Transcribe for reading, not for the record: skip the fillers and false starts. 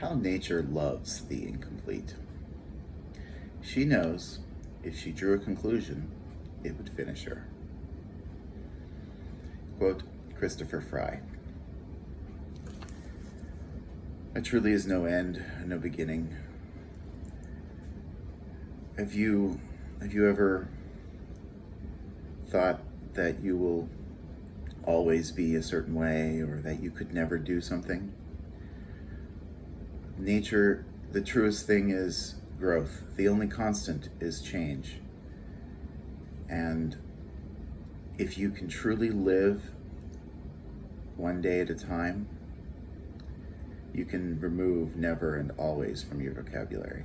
How nature loves the incomplete. She knows if she drew a conclusion, it would finish her. Quote, Christopher Fry. There truly is no end, no beginning. Have you ever thought that you will always be a certain way, or that you could never do something? Nature, the truest thing is growth. The only constant is change. And if you can truly live one day at a time, you can remove never and always from your vocabulary.